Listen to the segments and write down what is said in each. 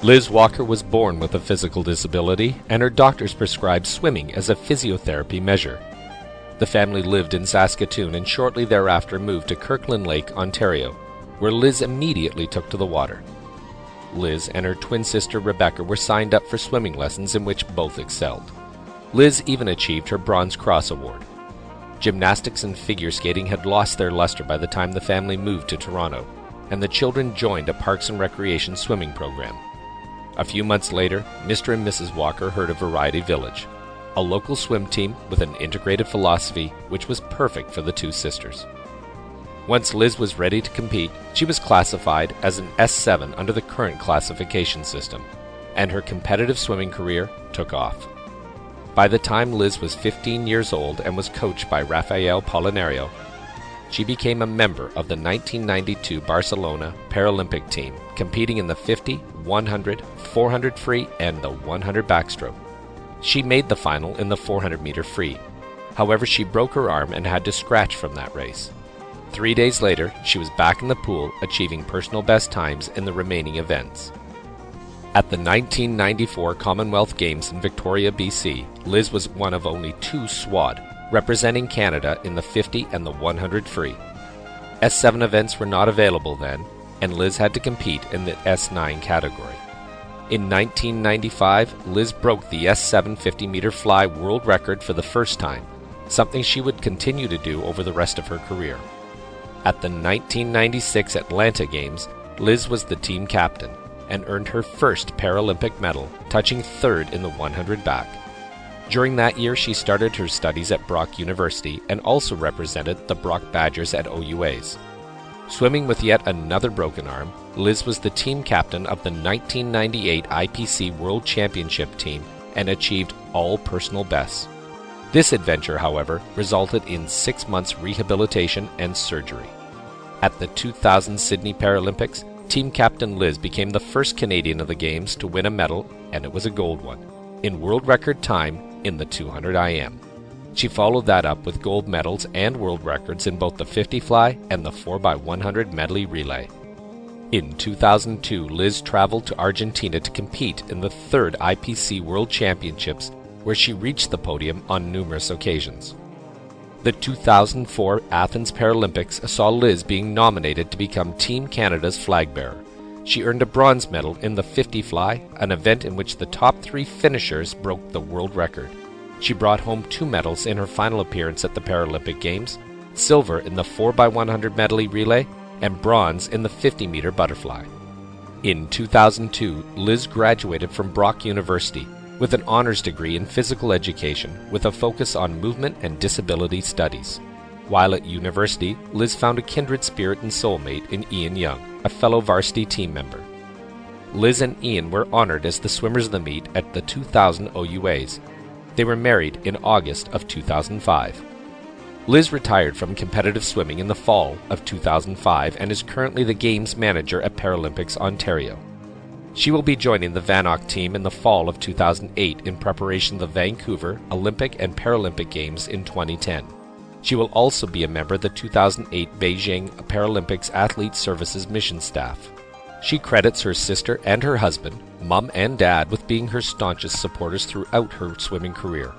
Liz Walker was born with a physical disability, and her doctors prescribed swimming as a physiotherapy measure. The family lived in Saskatoon and shortly thereafter moved to Kirkland Lake, Ontario, where Liz immediately took to the water. Liz and her twin sister Rebecca were signed up for swimming lessons in which both excelled. Liz even achieved her Bronze Cross Award. Gymnastics and figure skating had lost their luster by the time the family moved to Toronto, and the children joined a Parks and Recreation swimming program. A few months later, Mr. and Mrs. Walker heard of Variety Village, a local swim team with an integrated philosophy which was perfect for the two sisters. Once Liz was ready to compete, she was classified as an S7 under the current classification system, and her competitive swimming career took off. By the time Liz was 15 years old and was coached by Rafael Polinario, she became a member of the 1992 Barcelona Paralympic team, competing in the 50, 100, 400 free, and the 100 backstroke. She made the final in the 400-meter free. However, she broke her arm and had to scratch from that race. 3 days later, she was back in the pool, achieving personal best times in the remaining events. At the 1994 Commonwealth Games in Victoria, BC, Liz was one of only two SWAD, representing Canada in the 50 and the 100 free. S7 events were not available then, and Liz had to compete in the S9 category. In 1995, Liz broke the S7 50-meter fly world record for the first time, something she would continue to do over the rest of her career. At the 1996 Atlanta Games, Liz was the team captain and earned her first Paralympic medal, touching third in the 100 back. During that year, she started her studies at Brock University and also represented the Brock Badgers at OUAs. Swimming with yet another broken arm, Liz was the team captain of the 1998 IPC World Championship team and achieved all personal bests. This adventure, however, resulted in 6 months rehabilitation and surgery. At the 2000 Sydney Paralympics, team captain Liz became the first Canadian of the Games to win a medal, and it was a gold one, in world record time in the 200 IM. She followed that up with gold medals and world records in both the 50 fly and the 4x100 medley relay. In 2002, Liz traveled to Argentina to compete in the third IPC World Championships, where she reached the podium on numerous occasions. The 2004 Athens Paralympics saw Liz being nominated to become Team Canada's flag bearer. She earned a bronze medal in the 50 fly, an event in which the top 3 finishers broke the world record. She brought home 2 medals in her final appearance at the Paralympic Games, silver in the 4x100 medley relay, and bronze in the 50-meter butterfly. In 2002, Liz graduated from Brock University with an honors degree in physical education with a focus on movement and disability studies. While at university, Liz found a kindred spirit and soulmate in Ian Young, a fellow varsity team member. Liz and Ian were honored as the swimmers of the meet at the 2000 OUAs. They were married in August of 2005. Liz retired from competitive swimming in the fall of 2005 and is currently the Games manager at Paralympics Ontario. She will be joining the VANOC team in the fall of 2008 in preparation of the Vancouver Olympic and Paralympic Games in 2010. She will also be a member of the 2008 Beijing Paralympics Athlete Services mission staff. She credits her sister and her husband, mom and dad, with being her staunchest supporters throughout her swimming career.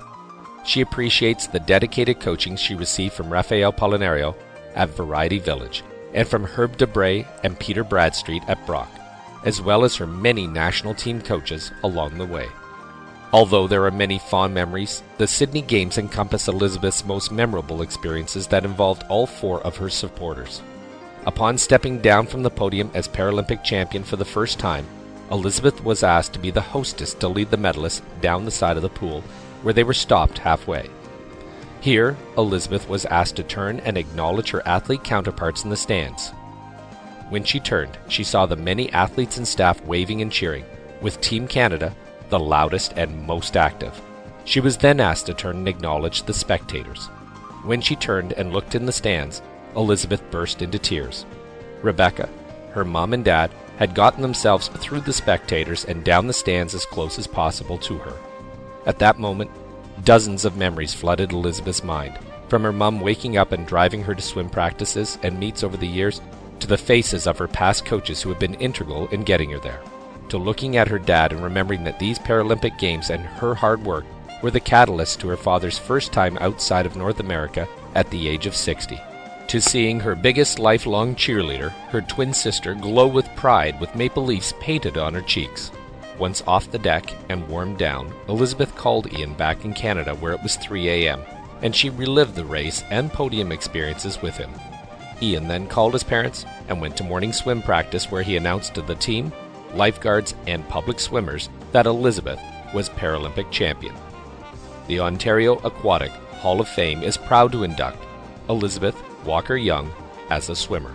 She appreciates the dedicated coaching she received from Rafael Polinario at Variety Village and from Herb Debray and Peter Bradstreet at Brock, as well as her many national team coaches along the way. Although there are many fond memories, the Sydney Games encompass Elisabeth's most memorable experiences that involved all 4 of her supporters. Upon stepping down from the podium as Paralympic champion for the first time, Elisabeth was asked to be the hostess to lead the medalists down the side of the pool, where they were stopped halfway. Here, Elisabeth was asked to turn and acknowledge her athlete counterparts in the stands. When she turned, she saw the many athletes and staff waving and cheering, with Team Canada the loudest and most active. She was then asked to turn and acknowledge the spectators. When she turned and looked in the stands, Elisabeth burst into tears. Rebecca, her mom and dad, had gotten themselves through the spectators and down the stands as close as possible to her. At that moment, dozens of memories flooded Elisabeth's mind, from her mom waking up and driving her to swim practices and meets over the years, to the faces of her past coaches who had been integral in getting her there. to looking at her dad and remembering that these Paralympic Games and her hard work were the catalyst to her father's first time outside of North America at the age of 60, to seeing her biggest lifelong cheerleader, her twin sister, glow with pride with maple leafs painted on her cheeks. Once off the deck and warmed down, Elisabeth called Ian back in Canada where it was 3 a.m., and she relived the race and podium experiences with him. Ian then called his parents and went to morning swim practice where he announced to the team, lifeguards, and public swimmers that Elisabeth was Paralympic champion. The Ontario Aquatic Hall of Fame is proud to induct Elisabeth Walker-Young as a swimmer.